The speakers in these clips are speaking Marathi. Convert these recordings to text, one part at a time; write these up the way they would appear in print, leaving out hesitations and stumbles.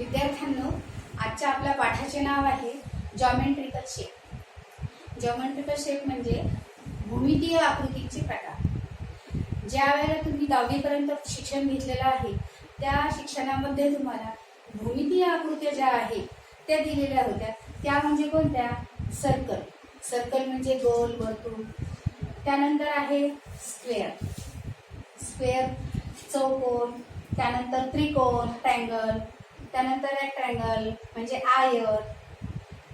विद्यार्थ्यांनो, आजच्या आपल्या पाठाचे नाव आहे जॉमेट्रिकल शेप। जॉमेट्रिकल शेप म्हणजे भूमितीय आकृतीचे प्रकार। ज्या वेळेला तुम्ही 10वी पर्यंत शिक्षण घेतलेलं आहे त्या शिक्षणामध्ये तुम्हाला भूमितीय आकृत्या ज्या आहेत त्या दिलेल्या होत्या। त्या म्हणजे कोणत्या? सर्कल। सर्कल म्हणजे गोल वर्तुळ। त्यानंतर आहे स्क्वेअर। स्क्वेअर चौकोन। त्यानंतर त्रिकोण ट्रायंगल। त्यानंतर रेक्टँगल म्हणजे आयत।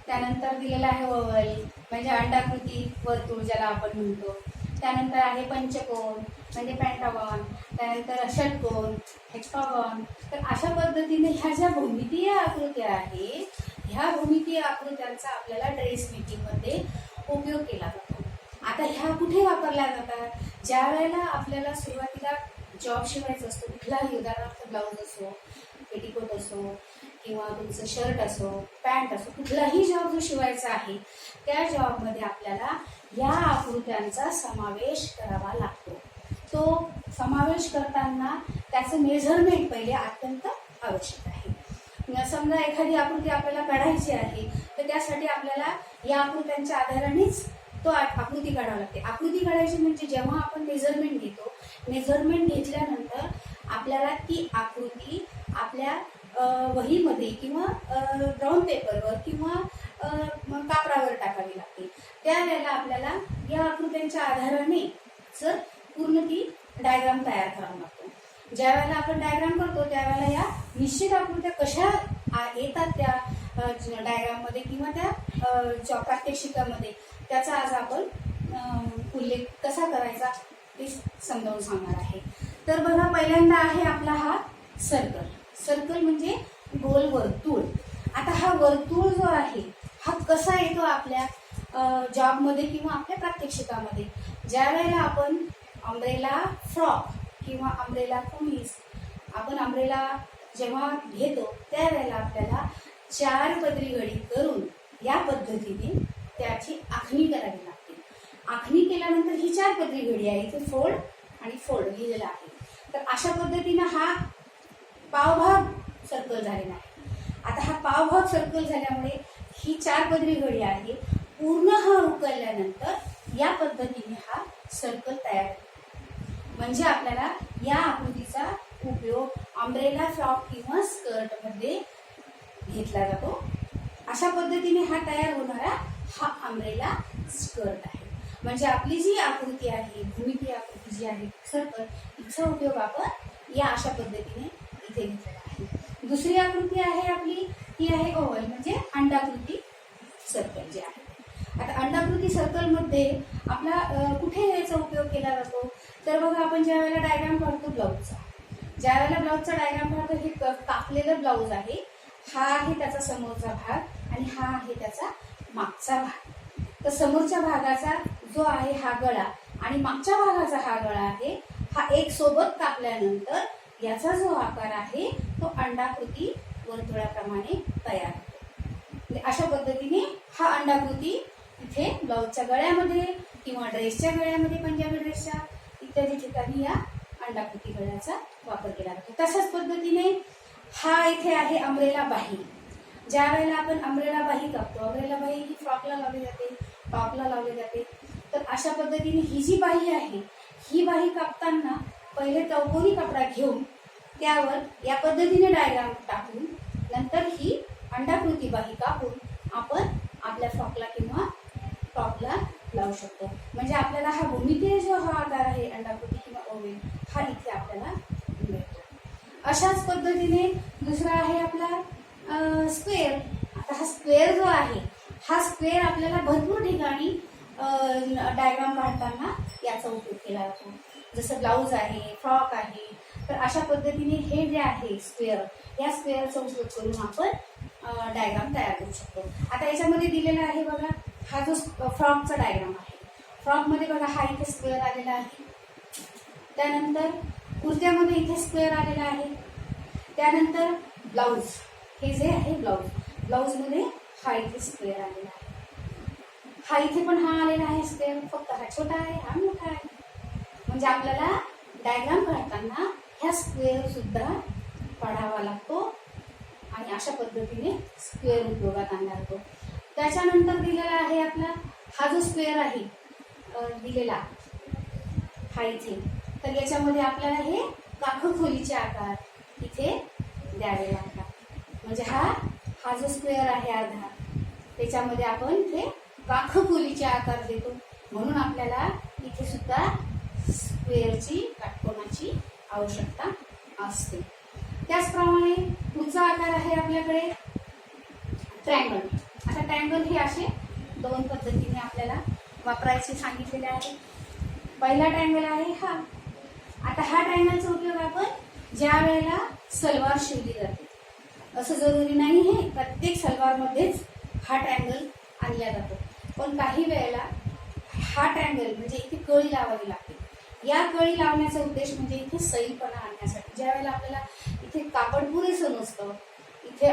त्यानंतर दिलेला आहे ओव्हल म्हणजे अंडाकृती वर्तुळ ज्याला आपण म्हणतो। त्यानंतर आहे पंचकोन म्हणजे पेंटागॉन। त्यानंतर षटकोन हेक्सागॉन। तर अशा पद्धतीने ह्या ज्या भूमितीय आकृत्या आहेत ह्या भूमितीय आकृत्यांचा आपल्याला ड्रेस मेकिंग मध्ये उपयोग केला जातो। आता ह्या कुठे वापरल्या जातात? ज्या वेळेला आपल्याला सुरुवातीला जॉब शिवायचा असतो, कुठलाही उदाहरणार्थ ब्लाऊज असो, पेटीकोट असो किंवा तुमचं शर्ट असो, पॅन्ट असो, कुठलाही जॉब जो शिवायचा आहे त्या जॉबमध्ये आपल्याला या आकृत्यांचा समावेश करावा लागतो। तो समावेश करताना त्याचं मेजरमेंट पहिले अत्यंत आवश्यक आहे। समजा एखादी आकृती आपल्याला काढायची आहे तर त्यासाठी आपल्याला या आकृत्यांच्या आधारानेच तो आकृती काढावी लागते। आकृती काढायची म्हणजे जेव्हा आपण मेजरमेंट घेतो, मेजरमेंट घेतल्यानंतर आपल्याला ती आकृती आपल्या वहीमध्ये किंवा ब्राऊन पेपरवर किंवा कापडावर टाकावी लागते। त्यावेळेला आपल्याला या आकृत्यांच्या आधाराने जर पूर्ण ती डायग्राम तयार करावा लागतो। ज्या वेळेला आपण डायग्राम करतो त्यावेळेला या निश्चित आकृत्या कशा येतात त्या डायग्राम मध्ये किंवा त्या प्रात्यक्षिकामध्ये त्याचा आज आपण उल्लेख कसा करायचा ते समजावून सांगणार आहे। तर बघा, पहिल्यांदा आहे आपला हा सर्कल। सर्कल म्हणजे गोल वर्तुळ। आता हा वर्तुळ जो आहे हा कसा येतो आपल्या जॉबमध्ये किंवा आपल्या प्रात्यक्षिकामध्ये? ज्या वेळेला आपण अम्ब्रेला फ्रॉक किंवा अम्ब्रेला कमीज आपण अम्ब्रेला जेव्हा घेतो त्यावेळेला आपल्याला 4 पदरी घडी करून या पद्धतीने त्याची आखणी करावी लागते। आखणी केल्यानंतर ही 4 पदरी घडी आहे, इथे फोल्ड आणि फोल्ड लिहिलेला आहे। तर अशा पद्धतीने हा पावभाग सर्कल झालेला आहे। आता हा पावभाग सर्कल झाल्यामुळे ही 4 पदरी घडी आहे, पूर्ण हा उकलल्यानंतर या पद्धतीने हा सर्कल तयार होतो। म्हणजे आपल्याला या आकृतीचा उपयोग अम्ब्रेला फ्रॉक किंवा स्कर्ट मध्ये घेतला जातो। अशा पद्धतीने हा तयार होणारा हा अम्ब्रेला स्कर्ट आहे। म्हणजे आपली जी आकृती आहे, भूमितीय आकृती जी आहे सर्कल, तिचा उपयोग आपण या अशा पद्धतीने इथे घेतलेला आहे। दुसरी आकृती आहे आपली, ती आहे ओव्हल म्हणजे अंडाकृती सर्कल जे आहे। आता अंडाकृती सर्कल मध्ये आपला कुठे याचा उपयोग केला जातो? तर बघा, आपण ज्या वेळेला डायग्राम काढतो ब्लाऊजचा, ज्या वेळेला ब्लाऊजचा डायग्राम काढतो, हे कापलेलं ब्लाऊज आहे, हा आहे त्याचा समोरचा भाग आणि हा आहे त्याचा मागचा भाग। तर समोरच्या भागाचा जो आहे हा गळा आणि मागच्या भागाचा हा गळा आहे, हा एक सोबत कापल्यानंतर याचा जो आकार आहे तो अंडाकृती वर्तुळाप्रमाणे तयार होतो। अशा पद्धतीने हा अंडाकृती इथे ब्लाऊजच्या गळ्यामध्ये किंवा ड्रेसच्या गळ्यामध्ये, पंजाबी ड्रेसच्या इत्यादी ठिकाणी या अंडाकृती गळ्याचा वापर केला जातो। तशाच पद्धतीने हा इथे आहे अम्ब्रेला बाही। ज्या वेळेला आपण अम्ब्रेला बाही कापतो, अम्ब्रेला बाही ही फ्रॉकला लावली जाते, टॉपला लावली जाते। तर अशा पद्धतीने ही जी बाही आहे ही बाही कापताना पहिले चौकोनी कपडा घेऊन त्यावर या पद्धतीने डायग्राम टाकून नंतर ही अंडाकृती बाही कापून आपण आपल्या फ्रॉकला किंवा टॉपला लावू शकतो। म्हणजे आपल्याला हा भूमितीय जो हा आकार आहे अंडाकृती किंवा ओव्हल हा इथे आपल्याला मिळतो। अशाच पद्धतीने दुसरा आहे आपला स्क्वेअर। आता हा स्क्वेअर जो आहे हा स्क्वेअर आपल्याला भरपूर ठिकाणी डायग्राम काढताना याचा उपयोग केला जातो। जसं ब्लाऊज आहे, फ्रॉक आहे, तर अशा पद्धतीने हे जे आहे स्क्वेअर, या स्क्वेअरचा उपयोग करून आपण डायग्राम तयार करू शकतो। आता याच्यामध्ये दिलेला आहे बघा, हा जो फ्रॉकचा डायग्राम आहे, फ्रॉकमध्ये बघा हा इथे स्क्वेअर आलेला आहे, त्यानंतर कुर्त्यामध्ये इथे स्क्वेअर आलेला आहे, त्यानंतर ब्लाऊज हे जे आहे ब्लाऊजमध्ये हा इथे स्क्वेअर आलेला आहे, हा इथे पण हा आलेला आहे स्क्वेअर, फक्त हा छोटा आहे हा मोठा आहे। म्हणजे आपल्याला डायग्राम काढताना ह्या स्क्वेअर सुद्धा काढावा लागतो आणि आणि अशा पद्धतीने स्क्वेअर उपयोगात आणला जातो. त्याच्यानंतर दिलेला आहे आपला हा जो स्क्वेअर आहे दिलेला हा इथे, तर याच्यामध्ये आपल्याला हे काखखोलीचे आकार इथे द्यावे लागतात. म्हणजे हा जो स्क्वेअर आहे अर्धा, त्याच्यामध्ये आपण इथे काखखोलीचे आकार देतो, म्हणून आपल्याला इथे सुद्धा स्क्वेअरची काटकोनाची आवश्यकता असते. त्याचप्रमाणे पुढचा आकार आहे आपल्याकडे ट्रायंगल. आता ट्रायंगल हे असे दोन पद्धतीने आपल्याला वापरायचे सांगितलेले आहे. पहिला ट्रायंगल आहे हा. आता हा ट्रायंगलचा उपयोग आपण ज्या वेळेला सलवार शिवली जाते, असं जरुरी नाही आहे प्रत्येक सलवारमध्येच हा ट्रायंगल आणला जातो, पण काही वेळेला हा ट्रायंगल म्हणजे इथे कळी लावावी लागते. या कळी लावण्याचा उद्देश म्हणजे इथे सैलपणा आणण्यासाठी. ज्या वेळेला आपल्याला इथे कापड पुरेसं नसतं, इथे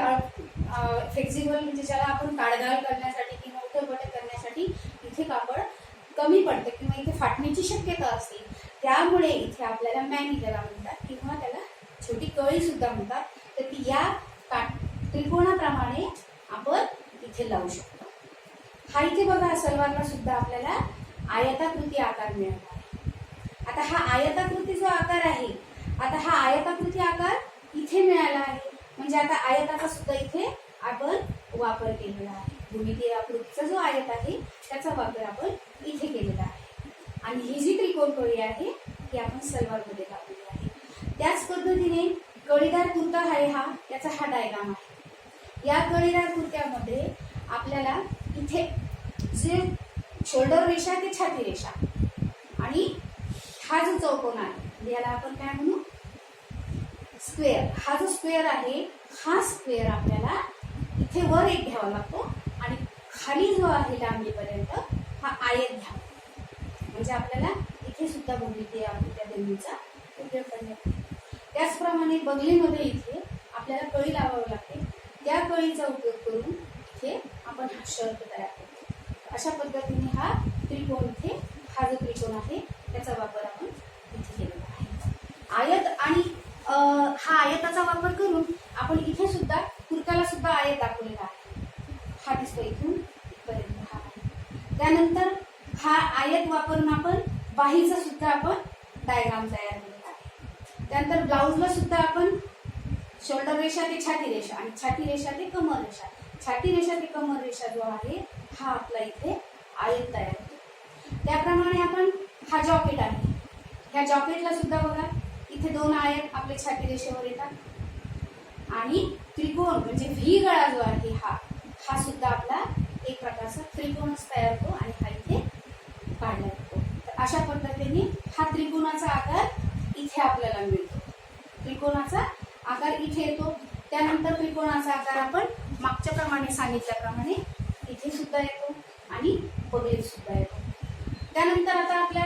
फ्लेक्झिबल म्हणजे ज्याला आपण काढघाल करण्यासाठी किंवा उठबट करण्यासाठी इथे कापड कमी पडतं किंवा इथे फाटण्याची शक्यता असते, त्यामुळे इथे आपल्याला मॅनी त्याला म्हणतात किंवा त्याला छोटी कळी सुद्धा म्हणतात. तर ती या त्रिकोणाप्रमाणे आपण इथे लावू शकतो. हा इथे बघा सलवारला सुद्धा आपल्याला आयताकृती आकार मिळाला आहे. आता हा आयताकृती जो आकार आहे, आता हा आयताकृती आकार इथे मिळाला आहे, म्हणजे आता आयताचा सुद्धा इथे आपण वापर केलेला आहे. भूमितीय आकृतीचा जो आयत आहे त्याचा वापर आपण इथे केलेला आहे. आणि ही जी त्रिकोण कळी आहे ती आपण सलवारमध्ये लावलेली आहे. त्याच पद्धतीने कळीदार कुर्ता आहे हा, याचा हा डायग्राम आहे. या कळीदार कुर्त्यामध्ये आपल्याला इथे जे शोल्डर रेषा ते छाती रेषा आणि हा जो चौकोन आहे याला आपण काय म्हणू, स्क्वेअर. हा जो स्क्वेअर आहे हा स्क्वेअर आपल्याला इथे वर एक घ्यावा लागतो आणि खाली जो आहे लांबीपर्यंत हा आयत घ्यावा, म्हणजे आपल्याला इथे सुद्धा भूमितीय आकृत्या बिंदूचा उपयोग करण्यात येतो. त्याचप्रमाणे बगलीमध्ये इथे आपल्याला कळी लावावी लागते. त्या कळीचा उपयोग करून इथे आपण हा शर्ट तयार करतो. अशा पद्धतीने हा त्रिकोण इथे हा जो त्रिकोण आहे त्याचा वापर आपण इथे केलेला आहे. आयत आणि हा आयताचा वापर करून आपण इथे सुद्धा कुर्त्याला सुद्धा आयत दाखवलेला आहे. हा दिसतो इथून इथपर्यंत हा आहे. त्यानंतर हा आयत वापरून आपण बाहीचा सुद्धा आपण डायग्राम तयार केलेला आहे. त्यानंतर ब्लाउजला सुद्धा आपण शोल्डर रेषा ते छाती रेषा आणि छाती रेषा ते कमर रेषा, छाती रेषा ते कमर रेषा जो आहे हा आपला इथे आयत तयार होतो. त्याप्रमाणे आपण हा जॉकेट आहे, ह्या जॉकेटला सुद्धा बघा इथे दोन आयत आपले छाती रेषेवर येतात आणि त्रिकोण म्हणजे व्ही गळा जो आहे हा सुद्धा आपला एक प्रकारचा त्रिकोणच तयार होतो आणि हा इथे काढला जातो. तर अशा पद्धतीने हा त्रिकोणाचा आकार इथे आपल्याला मिळतो. त्रिकोणाचा आकार इथे येतो. त्यानंतर त्रिकोणाचा आकार आपण मागच्या प्रमाणे सांगितल्याप्रमाणे इथे सुद्धा येतो आणि बगलीत सुद्धा येतो. त्यानंतर आता आपल्या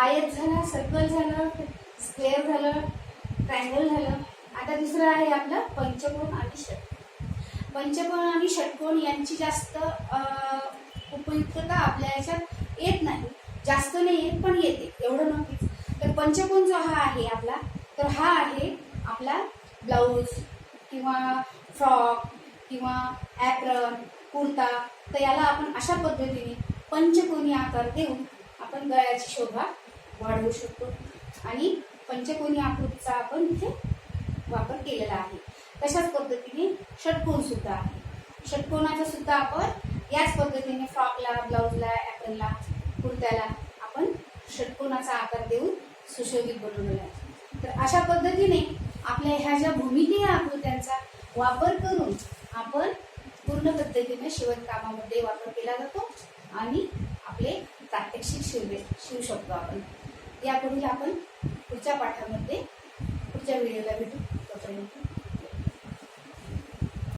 आयत झाला, सर्कल झालं, स्क्वेअर झालं, ट्रायंगल झालं. आता दुसरं आहे आपलं पंचकोन आणि षटकोन. पंचकोन आणि षटकोन यांची जास्त उपयुक्तता आपल्या याच्यात येत नाही, जास्त नाही येत पण येते, एवढं नक्कीच. तर पंचकोन जो हा आहे आपला, तर हा आहे आपला ब्लाऊज किंवा फ्रॉक किंवा ॲप्रन, कुर्ता. तर याला आपण अशा पद्धतीने पंचकोनी आकार देऊन आपण गळ्याची शोभा वाढवू शकतो आणि पंचकोनी आकृतीचा आपण इथे वापर केलेला आहे. तशाच पद्धतीने षटकोन सुद्धा आहे. षटकोनाचा सुद्धा आपण याच पद्धतीने फ्रॉकला, ब्लाऊजला, ॲप्रनला, कुर्त्याला आपण षटकोनाचा आकार देऊन सुशोभित बनवलेला आहे. तर अशा पद्धतीने आपल्या ह्या ज्या भूमितीय आकृत्यांचा वापर करून आपण पूर्ण पद्धतीने शिवणकामामध्ये वापर केला जातो आणि आपले प्रात्यक्षिक शिवू शकतो आपण. यापुढे आपण पुढच्या पाठामध्ये पुढच्या व्हिडिओला भेटू. तोपर्यंत